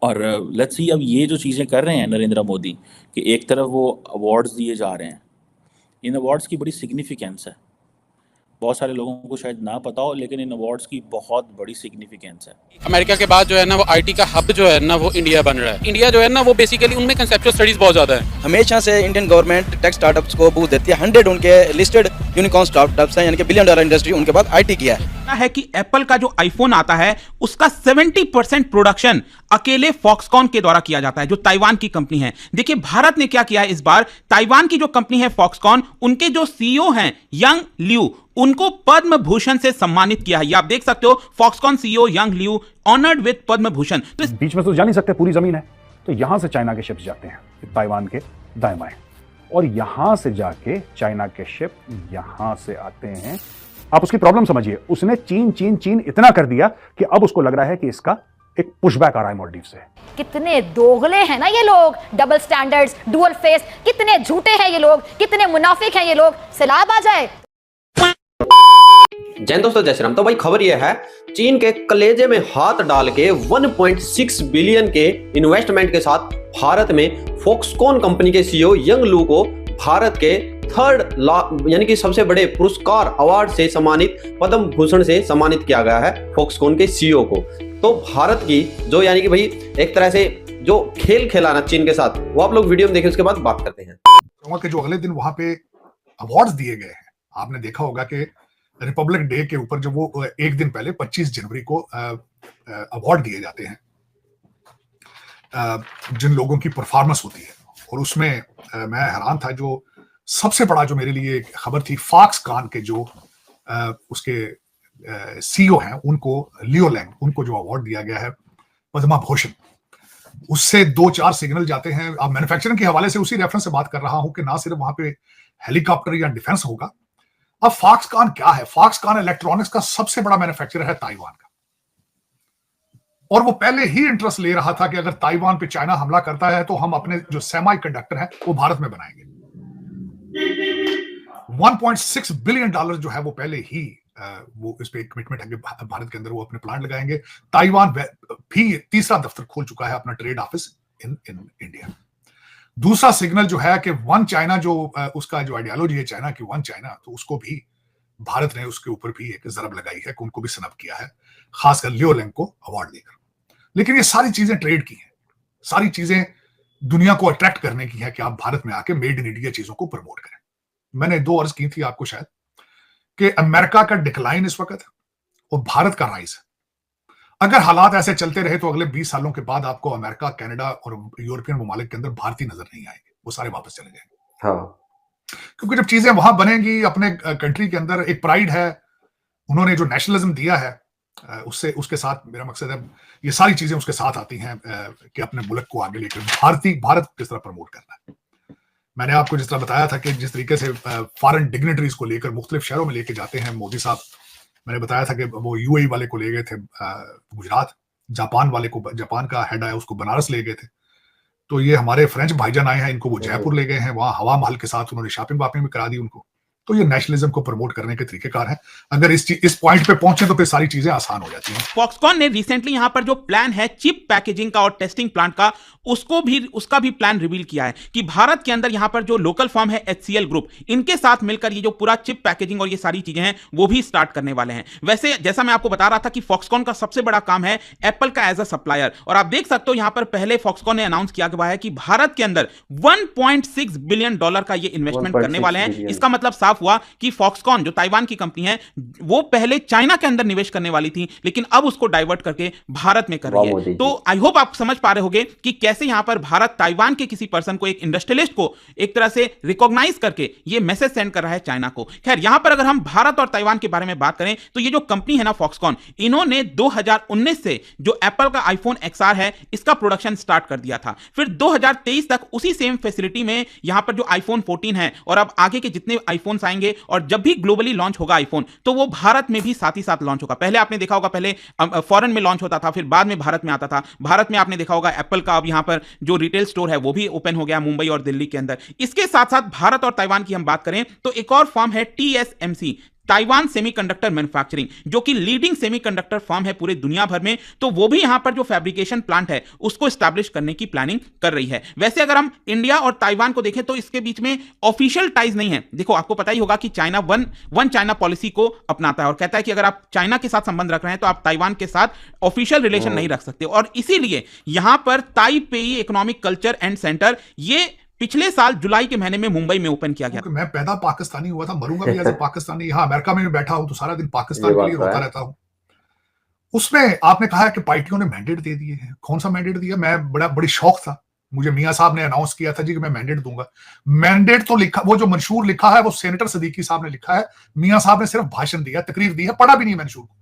और let's see अब ये जो चीज़ें कर रहे हैं नरेंद्र मोदी, कि एक तरफ वो अवार्ड्स दिए जा रहे हैं, इन अवार्ड्स की बड़ी सिग्निफिकेंस है। बहुत सारे लोगों को शायद ना पता हो, लेकिन इन अवार्ड्स की बहुत बड़ी सिग्निफिकेंस है। अमेरिका के बाद जो है ना वो आईटी का हब जो है ना वो इंडिया बन रहा है। इंडिया जो है ना वो बेसिकली उनमें कंसेप्चुअल स्टडीज बहुत ज्यादा है। हमेशा से इंडियन गवर्नमेंट टेक स्टार्टअप्स को बूस्ट देती है। 100 उनके लिस्टेड यूनिकॉर्न स्टार्टअप्स हैं, यानी कि $1 बिलियन इंडस्ट्री, उनके बाद आईटी किया है कि एप्पल का जो आईफोन आता है उसका 70% प्रोडक्शन अकेले फॉक्सकॉन के द्वारा किया जाता है, जो ताइवान की कंपनी है। देखिए भारत ने क्या किया है इस बार, ताइवान की जो कंपनी है फॉक्सकॉन, उनके जो सीईओ हैं यंग लियू, उनको पद्म भूषण से सम्मानित किया है। ये आप देख सकते हो, Foxconn CEO Young Liu honoured with Padma Bhushan. तो बीच में तो जा नहीं सकते, पूरी जमीन है, तो यहां से चाइना के शिप्स जाते हैं ताइवान के दाएं बाएं, और यहां से जाके चाइना के शिप यहां से आते हैं। आप उसकी प्रॉब्लम समझिए, उसने चीन चीन चीन इतना कर दिया कि अब उसको लग रहा है कि इसका एक पुशबैक आ रहा है मालदीव से। कितने दोगले हैं ना ये लोग, डबल स्टैंडर्ड्स, डुअल फेस, कितने झूठे हैं ये लोग, कितने मुनाफिक हैं ये लोग। सैलाब आ जाए। जय दोस्तों, जय श्री राम। तो भाई खबर यह है, चीन के कलेजे में हाथ डाल के 1.6 बिलियन के इन्वेस्टमेंट के साथ भारत में फॉक्सकॉन कंपनी के सीईओ यंग लू को भारत के थर्ड यानी कि सबसे बड़े पुरस्कार अवार्ड से सम्मानित, पद्म भूषण से सम्मानित किया गया है फॉक्सकॉन के सीईओ को। तो भारत की जो यानी कि भाई एक तरह से जो खेल खेला ना चीन के साथ, वो आप लोग वीडियो में देखें, उसके बाद बात करते हैं। कि जो अगले दिन वहां पे अवार्ड्स दिए गए हैं, आपने देखा होगा कि रिपब्लिक डे के ऊपर जब वो एक दिन पहले 25 जनवरी को अवार्ड दिए जाते हैं जिन लोगों की परफॉर्मेंस होती है, और उसमें मैं हैरान था, जो सबसे बड़ा जो मेरे लिए खबर थी, फॉक्सकॉन के जो उसके सीईओ हैं, उनको लियो लैंग, उनको जो अवार्ड दिया गया है पद्म भूषण, उससे 2-4 सिग्नल जाते हैं। अब मैन्युफैक्चरिंग के हवाले से उसी रेफरेंस से बात कर रहा हूं कि ना सिर्फ वहां पे हेलीकॉप्टर या डिफेंस होगा। अब फॉक्सकॉन क्या है? फॉक्सकॉन इलेक्ट्रॉनिक्स का सबसे बड़ा मैन्युफैक्चरर है ताइवान का, और वो पहले ही इंटरेस्ट ले रहा था कि अगर ताइवान पे चाइना हमला करता है तो हम अपने जो सेमी कंडक्टर है वो भारत में बनाएंगे। $1.6 बिलियन जो है वो पहले ही वो इस पे कमिटमेंट है कि भारत के अंदर वो अपने प्लांट लगाएंगे। ताइवान भी तीसरा दफ्तर खोल चुका है, अपना ट्रेड ऑफिस इन इंडिया। दूसरा सिग्नल जो है कि वन चाइना, जो उसका जो आइडियोलॉजी है चाइना की, वन चाइना, तो उसको भी भारत ने उसके ऊपर भी एक जरब लगाई है कि उनको भी सनब किया है, खासकर लियो लैंग को अवार्ड देकर। लेकिन ये सारी चीजें ट्रेड की हैं, सारी चीजें दुनिया को अट्रैक्ट करने की है कि आप भारत में आके मेड इन इंडिया चीजों को प्रमोट करें। मैंने 2 अर्ज की थी आपको शायद, कि अमेरिका का डिक्लाइन इस वक्त और भारत का राइज है। अगर हालात ऐसे चलते रहे तो अगले 20 सालों के बाद आपको अमेरिका, कनाडा और यूरोपियन ममालिक के अंदर भारतीय नजर नहीं आएंगे, वो सारे वापस चले जाएंगे। हाँ, क्योंकि जब चीजें वहां बनेंगी, अपने कंट्री के अंदर एक प्राइड है, उन्होंने जो नेशनलिज्म दिया है, उससे उसके साथ मेरा मकसद है, ये सारी चीजें उसके साथ आती हैं कि अपने मुल्क को आगे लेकर भारत किस तरह प्रमोट करना है। मैंने आपको जिस तरह बताया था कि जिस तरीके से फॉरेन डिग्नेटरीज को लेकर मुख्तलिफ शहरों में लेके जाते हैं मोदी साहब, मैंने बताया था कि वो यूएई वाले को ले गए थे गुजरात, जापान वाले को, जापान का हेड आया उसको बनारस ले गए थे, तो ये हमारे फ्रेंच भाईजान आए हैं, इनको वो जयपुर ले गए हैं, वहां हवा महल के साथ उन्होंने शॉपिंग वापिंग भी करा दी उनको। तो ये नेशनलिज्म को प्रमोट करने के तरीकेकार है। अगर इस पॉइंट पे पहुंचे तो फिर सारी चीजें आसान हो जाती हैं। फॉक्सकॉन ने रिसेंटली यहां पर जो प्लान है चिप पैकेजिंग का और टेस्टिंग प्लांट का, उसका भी प्लान रिवील किया है कि भारत के अंदर यहां पर जो लोकल फर्म है HCL ग्रुप, इनके साथ मिलकर ये जो पूरा चिप पैकेजिंग और ये सारी चीजें हैं वो भी स्टार्ट करने वाले हैं। वैसे जैसा मैं आपको बता रहा था कि फॉक्सकॉन का सबसे बड़ा काम है एप्पल का एज अ सप्लायर, और आप देख सकते हो यहां पर पहले फॉक्सकॉन ने अनाउंस किया गया है कि भारत के अंदर $1.6 बिलियन का ये इन्वेस्टमेंट करने वाले हैं। इसका मतलब साफ हुआ कि फॉक्सकॉन जो ताइवान की कंपनी है, वो पहले चाइना के अंदर निवेश करने वाली थी, लेकिन अब उसको डाइवर्ट करके भारत में कर रही है। तो आई होप आप समझ पा रहे होंगे कि कैसे यहां पर भारत ताइवान के किसी पर्सन को, एक इंडस्ट्रियलिस्ट को एक तरह से रिकॉग्नाइज करके ये मैसेज सेंड कर रहा है चाइना को। खैर यहां पर अगर हम भारत और ताइवान के बारे में बात करें तो ये जो कंपनी है ना फॉक्सकॉन, इन्होंने 2019 से जो एप्पल का आईफोन XR है इसका प्रोडक्शन स्टार्ट कर दिया था। फिर 2023 तक उसी सेम फैसिलिटी में यहां पर जो आईफोन 14 है और अब आगे के जितने आईफोन्स आएंगे, और जब भी ग्लोबली लॉन्च होगा आईफोन तो वो भारत में भी साथ ही साथ लॉन्च होगा। पहले आपने देखा होगा पहले फॉरेन में लॉन्च होता था, फिर बाद में भारत में आता था। भारत में आपने देखा होगा एप्पल का अब यहां पर जो रिटेल स्टोर है वो भी ओपन हो गया मुंबई और दिल्ली के अंदर। इसके साथ साथ भारत और ताइवान की हम बात करें तो एक और फर्म है TSMC, ताइवान सेमीकंडक्टर मैन्युफैक्चरिंग, जो कि लीडिंग सेमीकंडक्टर फर्म है पूरे दुनिया भर में, तो वो भी यहां पर जो फैब्रिकेशन प्लांट है उसको एस्टैब्लिश करने की प्लानिंग कर रही है। वैसे अगर हम इंडिया और ताइवान को देखें तो इसके बीच में ऑफिशियल टाइज नहीं है। देखो, आपको पता ही होगा कि चाइना वन चाइना पॉलिसी को अपनाता है और कहता है कि अगर आप चाइना के साथ संबंध रख रहे हैं तो आप ताइवान के साथ ऑफिशियल रिलेशन नहीं रख सकते। और इसीलिए यहां पर Taipei economic culture and centre ये पिछले साल जुलाई के महीने में मुंबई में ओपन किया गया। क्योंकि मैं पैदा पाकिस्तानी हुआ था, मरूंगा भी एज ए पाकिस्तानी। यहाँ अमेरिका में भी बैठा हूं तो सारा दिन पाकिस्तान के लिए रोता रहता हूं। उसमें आपने कहा है कि पार्टियों ने मैंडेट दे दिए हैं। कौन सा मैंडेट दिया? मैं बड़ी शौक था, मुझे मियां साहब ने अनाउंस किया था जी कि मैं मैंडेट दूंगा। मैंडेट तो लिखा, वो जो मंशूर लिखा है वो सेनेटर सदीकी साहब ने लिखा है। मियां साहब ने सिर्फ भाषण दिया, तकरीर दी है, पढ़ा भी नहीं मंशूर को।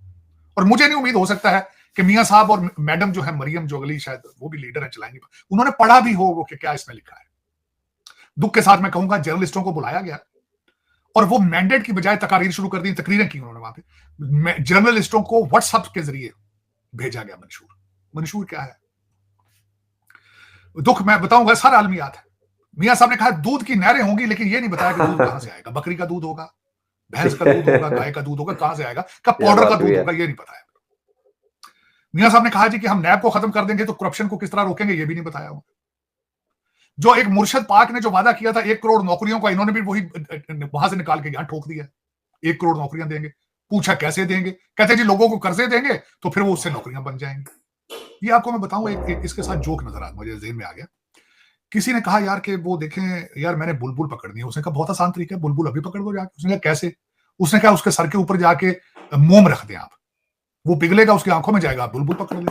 और मुझे नहीं उम्मीद, हो सकता है कि मियां साहब और मैडम जो है मरियम जोगली, शायद वो भी लीडर है, चलाएंगे, उन्होंने पढ़ा भी हो वो कि क्या इसमें लिखा है। दुख के साथ मैं कहूंगा जर्नलिस्टों को बुलाया गया और वो मैंडेट की बजाय तकारीर शुरू कर दी, तकरीरें की उन्होंने वहां पे। जर्नलिस्टों को व्हाट्सएप के जरिए भेजा गया मंशूर। मंशूर क्या है? दुख मैं बताऊंगा, सारा आलमियात है। मियां साहब ने कहा दूध की नहरें होंगी, लेकिन ये नहीं बताया कि दूध कहां से आएगा। बकरी का दूध होगा, भैंस का दूध होगा, गाय का दूध होगा, कहां से आएगा, का पाउडर का दूध होगा, ये नहीं बताया। मियां साहब ने कहा जी कि हम नैब को खत्म कर देंगे तो करप्शन को किस तरह रोकेंगे, ये भी नहीं बताया। जो एक मुर्शद पाक ने जो वादा किया था 1 करोड़ नौकरियों का, इन्होंने भी वही वहां से निकाल के यहां ठोक दिया। 1 करोड़ नौकरियां देंगे। पूछा कैसे देंगे? कहते जी लोगों को कर्जे देंगे तो फिर वो उससे नौकरियां बन जाएंगी। ये आपको मैं बताऊं, एक इसके साथ जोक नजर आ मुझे जेहन में आ गया। किसी ने कहा यार कि वो देखें यार मैंने बुलबुल पकड़नी है। उसने कहा बहुत आसान तरीका है, बुलबुल अभी पकड़ दो जाके। उसने कहा कैसे? उसने कहा उसके सर के ऊपर जाके मोम रख दें आप, वो पिघलेगा, उसकी आंखों में जाएगा, आप बुलबुल पकड़ लें।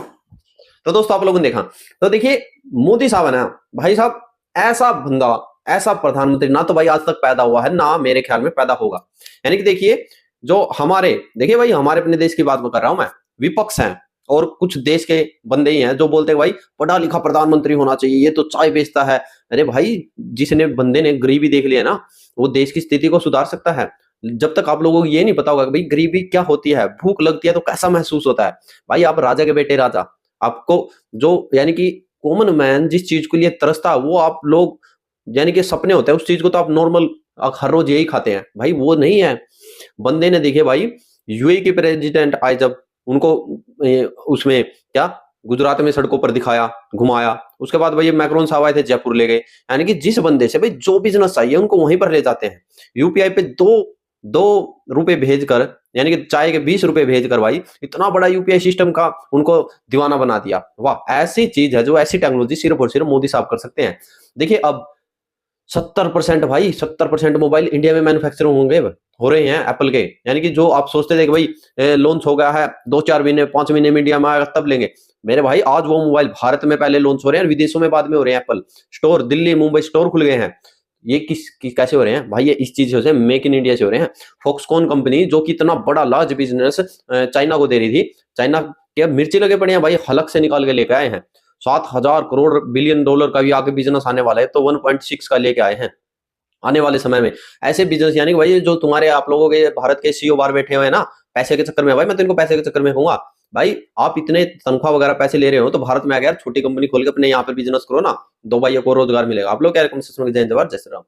तो दोस्तों आप लोगों ने देखा, तो देखिए मोदी साहब है ना भाई साहब, ऐसा बंदा, ऐसा प्रधानमंत्री ना तो भाई आज तक पैदा हुआ है, ना मेरे ख्याल में पैदा होगा। यानी कि देखिए जो हमारे, देखिए भाई हमारे अपने देश की बात कर रहा हूं मैं, विपक्ष हैं और कुछ देश के बंदे ही हैं जो बोलते हैं भाई पढ़ा लिखा प्रधानमंत्री होना चाहिए, ये तो चाय बेचता है। अरे भाई जिसने बंदे ने गरीबी देख लिया ना, वो देश की स्थिति को सुधार सकता है। जब तक आप लोगों को ये नहीं पता होगा कि भाई गरीबी क्या होती है, भूख लगती है तो कैसा महसूस होता है। भाई आप राजा के बेटे राजा, आपको जो यानी कि कॉमन मैन जिस चीज के लिए तरसता है वो आप लोग यानी कि सपने होते हैं, उस चीज को तो आप नॉर्मल हर रोज यही खाते हैं। भाई वो नहीं है। बंदे ने देखिए भाई यूएई के प्रेसिडेंट आए जब, उनको उसमें क्या गुजरात में सड़कों पर दिखाया, घुमाया। उसके बाद भाई मैक्रोन साहब आए थे, जयपुर ले गए। यानी कि जिस बंदे से भाई जो बिजनेस चाहिए उनको वहीं पर ले जाते हैं। यूपीआई पे 2 रुपए भेजकर, यानी कि चाय के 20 रुपए भेजकर भाई इतना बड़ा यूपीआई सिस्टम का उनको दीवाना बना दिया। वाह, ऐसी चीज है जो ऐसी टेक्नोलॉजी सिर्फ और सिर्फ मोदी साहब कर सकते हैं। देखिए अब 70% भाई 70% मोबाइल इंडिया में मैन्युफैक्चर हो रहे हैं एप्पल के। यानी कि जो आप सोचते थे कि भाई लॉन्च हो गया है 2-4 महीने 5 महीने में इंडिया में आएगा तब लेंगे, मेरे भाई आज वो मोबाइल भारत में पहले लॉन्च हो रहे हैं, विदेशों में बाद में हो रहे हैं। Apple store Delhi Mumbai store खुल गए हैं। ये कैसे हो रहे हैं भाई? ये इस चीज से हो रहे हैं, मेक इन इंडिया से हो रहे हैं। फॉक्सकॉन कंपनी जो कि इतना बड़ा लार्ज बिजनेस चाइना को दे रही थी, चाइना के मिर्ची लगे पड़े हैं भाई, हलक से निकाल के लेके आए हैं। 7,000 करोड़ बिलियन डॉलर का भी आगे बिजनेस आने वाला है, तो 1.6 का लेके आए हैं आने वाले समय में। ऐसे बिजनेस यानी कि भाई जो तुम्हारे आप लोगों के भारत के सीईओ बाहर बैठे हुए हैं ना, पैसे के चक्कर में, भाई मैं तो इनको पैसे के चक्कर में कहूंगा भाई आप इतने तनख्वाह वगैरह पैसे ले रहे हो तो भारत में आ गया छोटी कंपनी खोल के अपने यहाँ पर बिजनेस करो ना, 2 भाइयों को रोजगार मिलेगा। आप लोग क्या जय जवाहर जय श्री राम।